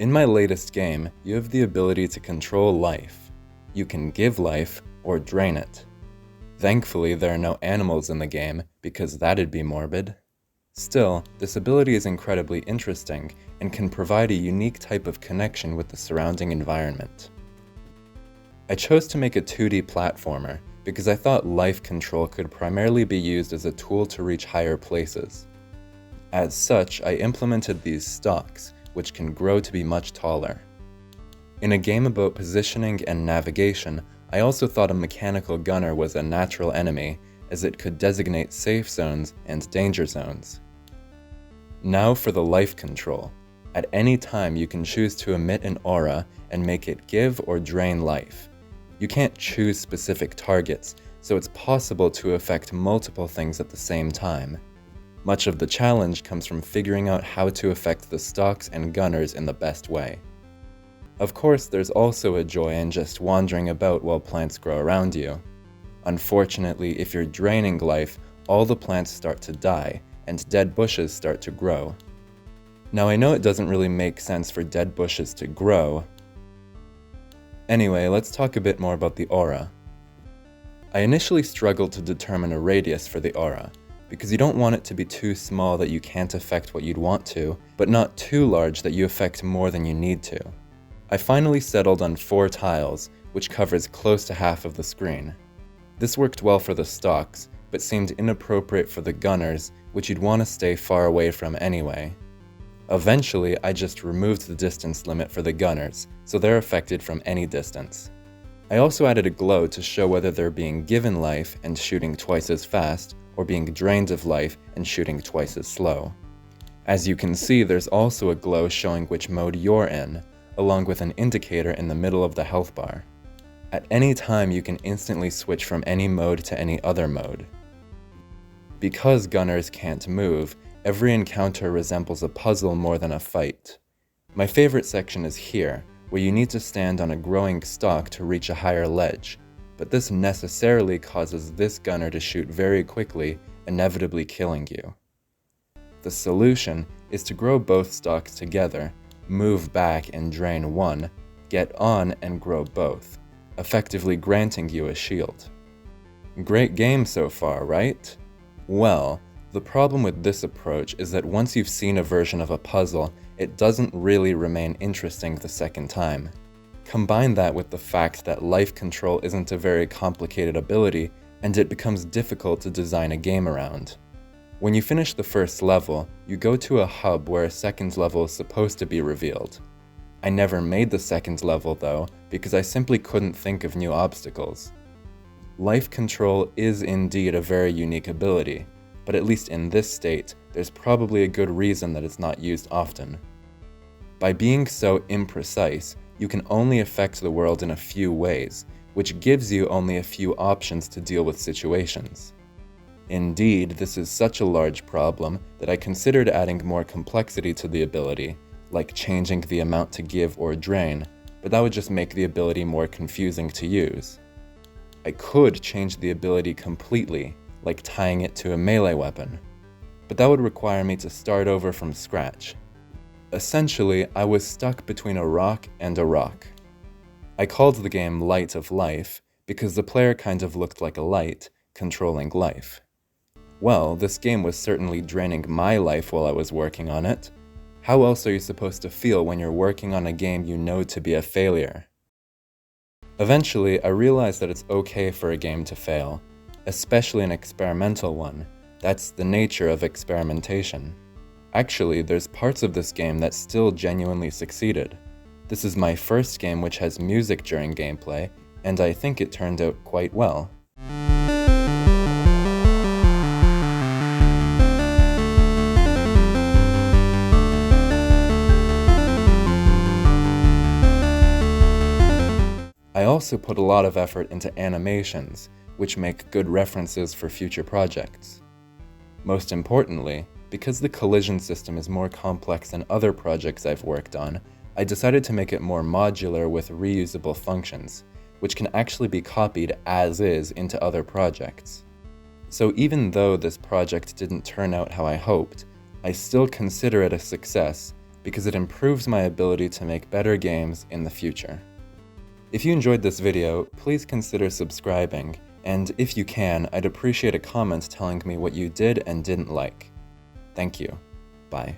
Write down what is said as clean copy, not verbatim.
In my latest game, you have the ability to control life. You can give life or drain it. Thankfully, there are no animals in the game, because that'd be morbid. Still, this ability is incredibly interesting and can provide a unique type of connection with the surrounding environment. I chose to make a 2D platformer because I thought life control could primarily be used as a tool to reach higher places. As such, I implemented these stalks, which can grow to be much taller. In a game about positioning and navigation, I also thought a mechanical gunner was a natural enemy, as it could designate safe zones and danger zones. Now for the life control. At any time you can choose to emit an aura and make it give or drain life. You can't choose specific targets, so it's possible to affect multiple things at the same time. Much of the challenge comes from figuring out how to affect the stalks and gunners in the best way. Of course, there's also a joy in just wandering about while plants grow around you. Unfortunately, if you're draining life, all the plants start to die, and dead bushes start to grow. Now I know it doesn't really make sense for dead bushes to grow. Anyway, let's talk a bit more about the aura. I initially struggled to determine a radius for the aura, because you don't want it to be too small that you can't affect what you'd want to, but not too large that you affect more than you need to. I finally settled on 4 tiles, which covers close to half of the screen. This worked well for the stalks, but seemed inappropriate for the gunners, which you'd want to stay far away from anyway. Eventually, I just removed the distance limit for the gunners, so they're affected from any distance. I also added a glow to show whether they're being given life and shooting twice as fast, or being drained of life and shooting twice as slow. As you can see, there's also a glow showing which mode you're in, along with an indicator in the middle of the health bar. At any time, you can instantly switch from any mode to any other mode. Because gunners can't move, every encounter resembles a puzzle more than a fight. My favorite section is here, where you need to stand on a growing stalk to reach a higher ledge, but this necessarily causes this gunner to shoot very quickly, inevitably killing you. The solution is to grow both stalks together, move back and drain one, get on and grow both, effectively granting you a shield. Great game so far, right? Well, the problem with this approach is that once you've seen a version of a puzzle, it doesn't really remain interesting the second time. Combine that with the fact that life control isn't a very complicated ability, and it becomes difficult to design a game around. When you finish the first level, you go to a hub where a second level is supposed to be revealed. I never made the second level though, because I simply couldn't think of new obstacles. Life control is indeed a very unique ability, but at least in this state, there's probably a good reason that it's not used often. By being so imprecise, you can only affect the world in a few ways, which gives you only a few options to deal with situations. Indeed, this is such a large problem that I considered adding more complexity to the ability, like changing the amount to give or drain, but that would just make the ability more confusing to use. I could change the ability completely, like tying it to a melee weapon, but that would require me to start over from scratch. Essentially, I was stuck between a rock and a rock. I called the game Light of Life because the player kind of looked like a light, controlling life. Well, this game was certainly draining my life while I was working on it. How else are you supposed to feel when you're working on a game you know to be a failure? Eventually, I realized that it's okay for a game to fail, especially an experimental one. That's the nature of experimentation. Actually, there's parts of this game that still genuinely succeeded. This is my first game which has music during gameplay, and I think it turned out quite well. I also put a lot of effort into animations, which make good references for future projects. Most importantly, because the collision system is more complex than other projects I've worked on, I decided to make it more modular with reusable functions, which can actually be copied as is into other projects. So even though this project didn't turn out how I hoped, I still consider it a success, because it improves my ability to make better games in the future. If you enjoyed this video, please consider subscribing, and if you can, I'd appreciate a comment telling me what you did and didn't like. Thank you. Bye.